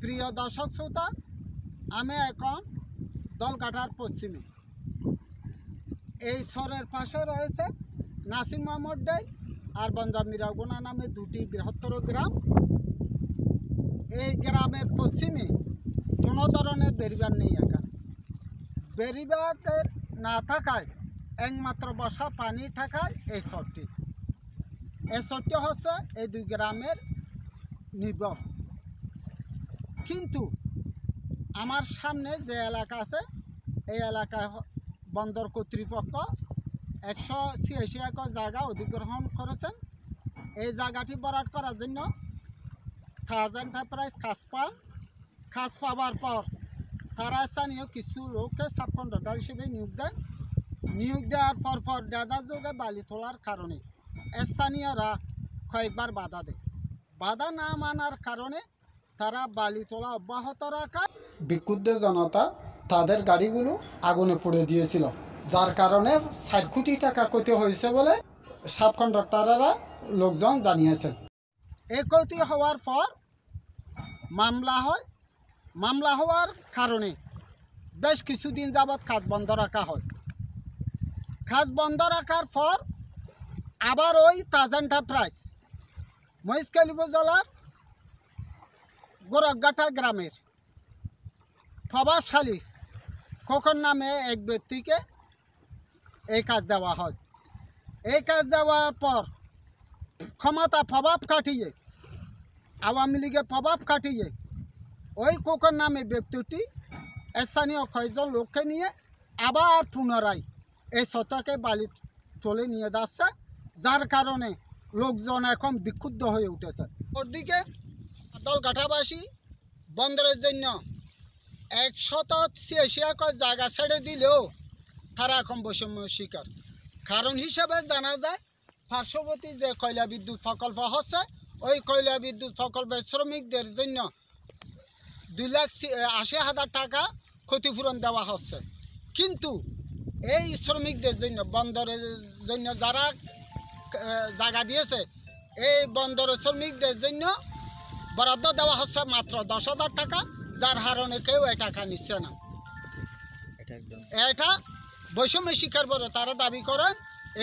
প্রিয় দর্শক শ্রোতা, আমি এখন দলকাঠার পশ্চিমে। এই শহরের পাশে রয়েছে নাসির মোহাম্মদ ডেল আর বনজামিরাগোনা নামে দুটি বৃহত্তর গ্রাম। এই গ্রামের পশ্চিমে কোনো ধরনের বেড়িবাঁধ নেই। এখানে বেড়িবাঁধের না থাকায় একমাত্র বর্ষা পানি থাকায় এই শহরটি হচ্ছে এই দুই গ্রামের নির্ভর। কিন্তু আমার সামনে যে এলাকা আছে, এই এলাকায় বন্দর কর্তৃপক্ষ 186 একর জায়গা অধিগ্রহণ করেছেন। এই জায়গাটি ভরাট করার জন্য থাজ এন্টারপ্রাইজ খাস পাওয়ার পর তারা স্থানীয় কিছু লোককে সাব কন্ট্রাক্টর হিসেবে নিয়োগ দেওয়ার পর দাদা যোগে বালি তোলার কারণে স্থানীয়রা কয়েকবার বাধা না মানার কারণে তারা বালি তোলা অব্যাহত রাখায় বিক্ষুব্ধ জনতা তাদের গাড়িগুলো আগুনে পুড়ে দিয়েছিল, যার কারণে 4 কোটি টাকা ক্ষতি হয়েছে বলে সাব কন্ট্রাক্টররা লোকজন জানিয়েছেন। এই ক্ষতি হওয়ার পর মামলা হওয়ার কারণে বেশ কিছুদিন যাবৎ কাজ বন্ধ রাখা হয়। কাজ বন্ধ রাখার পর আবার ওই তাজ এন্টারপ্রাইজ মহেশখালী উপজেলার গোরখঘাটা গ্রামের প্রভাবশালী খোকন নামে এক ব্যক্তিকে এই কাজ দেওয়া হয়। এই কাজ দেওয়ার পর ক্ষমতা প্রভাব কাটিয়ে, আওয়ামী লীগের প্রভাব কাটিয়ে ওই খোকন নামে ব্যক্তিটি স্থানীয় কয়েকজন লোককে নিয়ে আবার পুনরায় এই সত্যকে বালি তুলে নিয়ে যাচ্ছে, যার কারণে লোকজন এখন বিক্ষুব্ধ হয়ে উঠেছে। ওদিকে দলকাঠাবাসী বন্দরের জন্য 186 একর জায়গা ছেড়ে দিলেও তারা এখন বৈষম্য শিকার। কারণ হিসেবে জানা যায়, পার্শ্ববর্তী যে কয়লা বিদ্যুৎ প্রকল্প হচ্ছে, ওই কয়লা বিদ্যুৎ প্রকল্পের শ্রমিকদের জন্য 2,80,000 টাকা ক্ষতিপূরণ দেওয়া হচ্ছে। কিন্তু এই শ্রমিকদের জন্য, বন্দরের জন্য যারা জায়গা দিয়েছে, এই বন্দরের শ্রমিকদের জন্য বরাদ্দ দেওয়া হচ্ছে মাত্র 10,000 টাকা, যার কারণে কেউ এই টাকা নিচ্ছে না। এটা বৈষম্য শিকার বলে তারা দাবি করেন।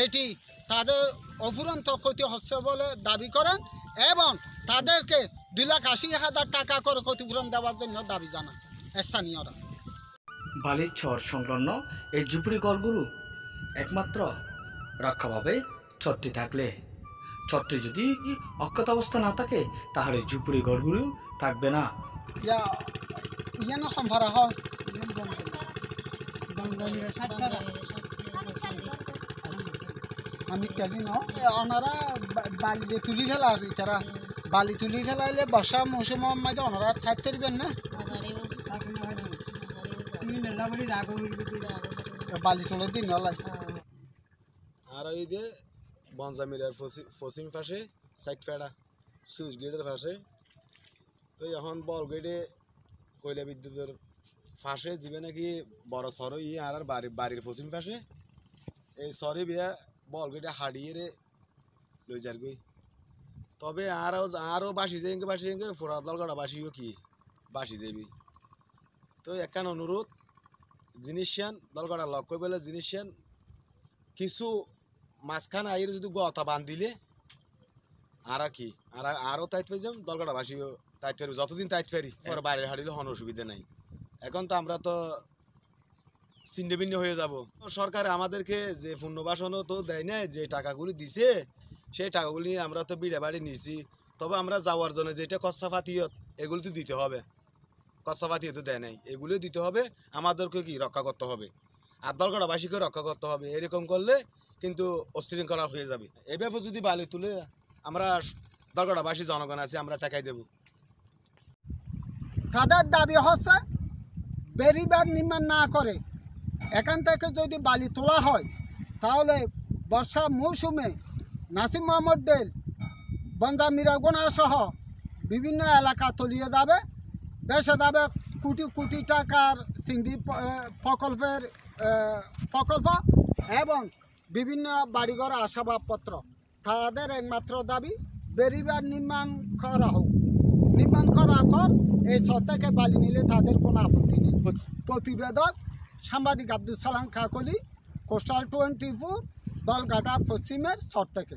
এটি তাদের অফুরন্ত ক্ষতি হচ্ছে বলে দাবি করেন এবং তাদেরকে 2,80,000 টাকা করে ক্ষতিপূরণ দেওয়ার জন্য দাবি জানান স্থানীয়রা। বালির চর সংলগ্ন এই ঝুপড়ি ঘরগুলো একমাত্র রক্ষা পাবে চরটি থাকলে। চরটি যদি অক্ষত অবস্থা না থাকে, তাহলে ঝুপড়ি ঘরগুলো থাকবে না। আমি কেন ওনারা বালি যে তুলি ফেলা, তারা বালি তুলি ফেলাইলে বর্ষা মৌসুম মাঝে ওনারা থাকতে পারবেন না, বালি চলে দিন। আর ওই যে বনজামিরার পশ্চিম পাশে সাইডফেড়া সুইচ গেটের পাশে, তো এখন বল গেটে কয়লা বিদ্যুতের পাশে যাবে নাকি বড় সর আর বাড়ির পশ্চিম পাশে এই সরে বিয়া বল গেটে হারিয়ে লই যার গই। তবে আরও বাসি যাইকে ফোরা দলগড়া বাসিও কি বাসি যাবি। তো একখান অনুরোধ, জিনিসিয়ান দলগড়া লক্ষ্য বলে জিনিসিয়ান কিছু মাঝখানে আইয়ের যদি গতা বান দিলে আর কি আরও টাইট পেয়ে যাম, দলগড়া বাসিও টাইট ফেরবি, যতদিন টাইট ফেরি পরে বাইরে হারিলে কোনো অসুবিধা নাই। এখন তো আমরা তো ছিন্ন ভিন্ন হয়ে যাব। সরকার আমাদেরকে যে পুনর্বাসনও তো দেয় না, যে টাকাগুলি দিছে সেই টাকাগুলি আমরা তো বিড়ে বাড়ি নিচ্ছি। তবে আমরা যাওয়ার জন্য যেটা কচ্ছাপাতিয়ত, এগুলি তো দিতে হবে। কচ্ছাপাতিয়ত দেয় নাই, এগুলিও দিতে হবে। আমাদেরকে কি রক্ষা করতে হবে, আর দলগড়াবাসীকে রক্ষা করতে হবে। এরকম করলে কিন্তু অশৃঙ্খলা হয়ে যাবে। এভাবে যদি বালি তুলে আমরা দলগড়াবাসী জনগণ আছে, আমরা টাকাই দেব। তাদের দাবি হচ্ছে বেড়িবাঁধ নির্মাণ না করে এখান থেকে যদি বালি তোলা হয়, তাহলে বর্ষা মৌসুমে নাসির মোহাম্মদ ডেল, বনজামিরাগোনা সহ বিভিন্ন এলাকা তলিয়ে যাবে, বেসে যাবে কোটি কোটি টাকার সিন্ডি প্রকল্প এবং বিভিন্ন বাড়িঘর আসবাবপত্র। তাদের একমাত্র দাবি বেড়িবাঁধ নির্মাণ করা হোক। নির্মাণ করার পর এই সর থেকে বালি নিলে তাদের কোনো আপত্তি নেই। প্রতিবেদক সাংবাদিক আব্দুল সালাম কাকলি, কোস্টাল 24, দলঘাটা পশ্চিমের সর থেকে।